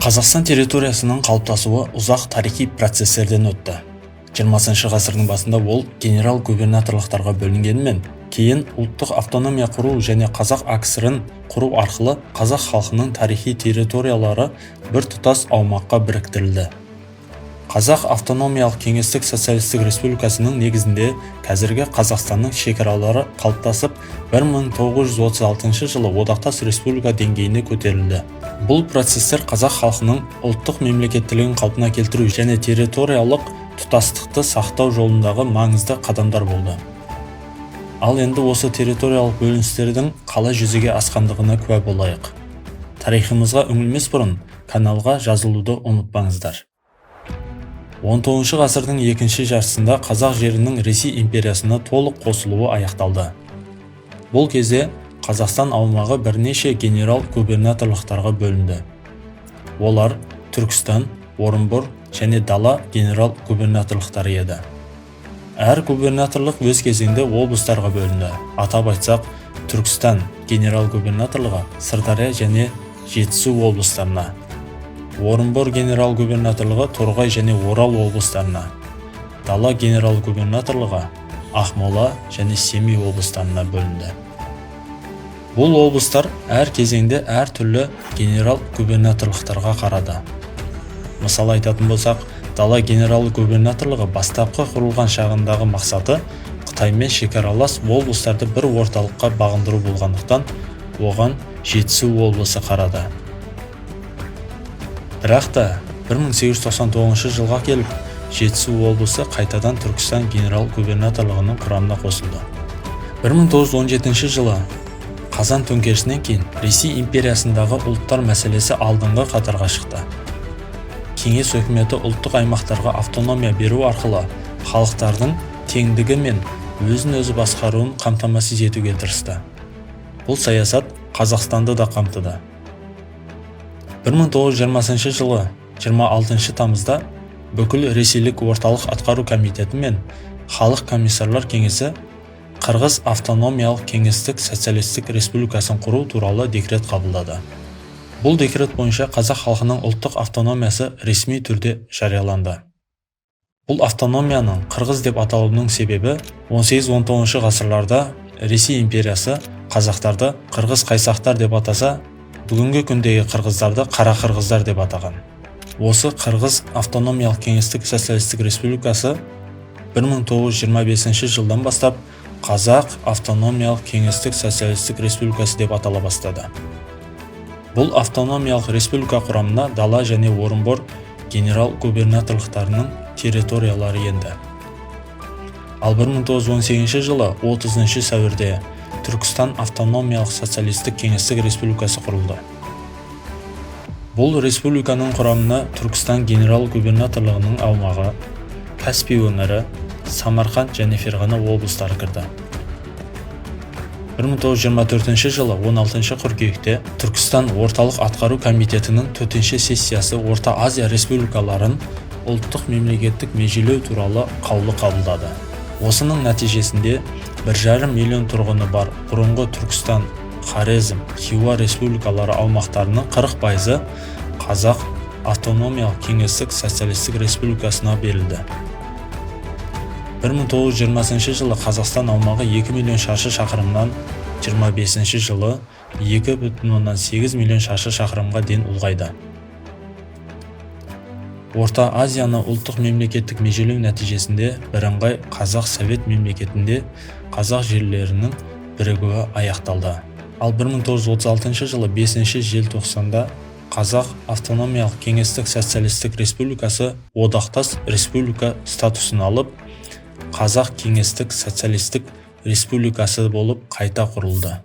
Қазақстан территориясының қалыптасуы ұзақ тарихи процестерден өтті. 20 ғасырдың басында ол генерал-губернаторлықтарға бөлінгенімен, кейін ұлттық автономия құру және қазақ АКСР-ын құру арқылы қазақ халқының тарихи территориялары бір тұтас аумаққа біріктірілді. Қазақ автономиялық кеңестік социалистік республикасының негізінде қазіргі Қазақстанның шекаралары қалыптасып, 1936 жылы одақтас республика деңгейіне көтерілді. Бұл процестер қазақ халқының ұлттық мемлекеттілігін қалпына келтіру және территориялық тұтастықты сақтау жолындағы маңызды қадамдар болды. Ал енді осы территориялық бөліністердің қалай жүзеге асқандығына куә болайық. Тарихымызға үңілмес бұрын каналға жазылуды ұмытпаңыздар. 19 ғасырдың екінші жартысында қазақ жерінің Ресей империясына толық қосылуы аяқталды. Бұл кезде Қазақстан аумағы бірнеше генерал-губернаторлықтарға бөлінді. Олар Түркістан, Орынбор және Дала генерал-губернаторлықтары еді. Әр губернаторлық өз кезеңде облыстарға бөлінді. Атап айтсақ, Түркістан генерал-губернаторлығы Сырдария және Жетісу облыстарына, Орынбор генерал-губернаторлығы Торғай және Орал облыстарына, Дала генерал-губернаторлығы Ақмола және Семей облыстарына бөлінді. Бұл облыстар әр кезеңде әр түрлі генерал-губернаторлықтарға қарады. Мысалы айтатын болсақ, Дала генерал-губернаторлығы бастапқы құрылған шағындағы мақсаты Қытаймен шекаралас облыстарды бір орталыққа бағындыру болғандықтан, оған Жетісу облысы қарады. Бірақ та 1899 жылға келіп, Жетісу облысы қайтадан Түркістан генерал-губернаторлығының құрамына қосылды. 1917 жылы Қазан төңкерісінен кейін Ресей империясындағы ұлттар мәселесі алдыңғы қатарға шықты. Кеңес өкіметі ұлттық аймақтарға автономия беру арқылы халықтардың теңдігі мен өзін-өзі басқаруын қамтамасыз етуге тырысты. Бұл саясат Қазақстанды да қамтыды. 1920 жылы 26 тамызда бүкіл ресейлік орталық атқару комитеті мен халық комиссарлар кеңесі Қырғыз автономиялық кеңестік социалистік республикасын құру туралы декрет қабылдады. Бұл декрет бойынша қазақ халқының ұлттық автономиясы ресми түрде жарияланды. Бұл автономияның қырғыз деп аталуының себебі 18-19 ғасырларда Ресей империясы қазақтарды қырғыз қайсақтар деп атаса, бүгінгі күндегі қырғыздарды қара қырғыздар деп атаған. Осы Қырғыз автономиялық кеңестік социалистік республикасы 1925 жылдан бастап Қазақ автономиялық кеңестік социалистік республикасы деп атала бастады. Бұл автономиялық республика құрамына Дала және Орынбор генерал-губернаторлықтарының территориялары енді. Ал 1918 жылы 30 сәуірде Түркістан автономиялық социалистік кеңестік республикасы құрылды. Бұл республиканың құрамына Түркістан генерал-губернаторлығының аумағы, Каспий өңірі, Самарқанд және Ферғана облыстары кірді. 1924 жылы 16 қыркүйекте Түркістан орталық атқару комитетінің 4-ші сессиясы Орта Азия республикаларын ұлттық мемлекеттік межелеу туралы қаулы қабылдады. Осының нәтижесінде 1,5 миллион тұрғыны бар бұрынғы Түркістан, Хорезм, Хиуа республикалары аумақтарының 40% Қазақ автономиялық кеңестік социалистік республикасына берілді. 1920 жылы Қазақстан аумағы 2 миллион шаршы шақырымнан 25 жылы 2,8 миллион шаршы шақырымға дейін ұлғайды. Орта Азияны ұлттық мемлекеттік межелеу нәтижесінде бірыңғай Қазақ Совет мемлекетінде қазақ жерлерінің бірігуі аяқталды. Ал 1936 жылы 5 желтоқсанда Қазақ автономиялық кеңестік социалистік республикасы одақтас республика статусын алып, Қазақ кеңестік социалистік республикасы болып қайта құрылды.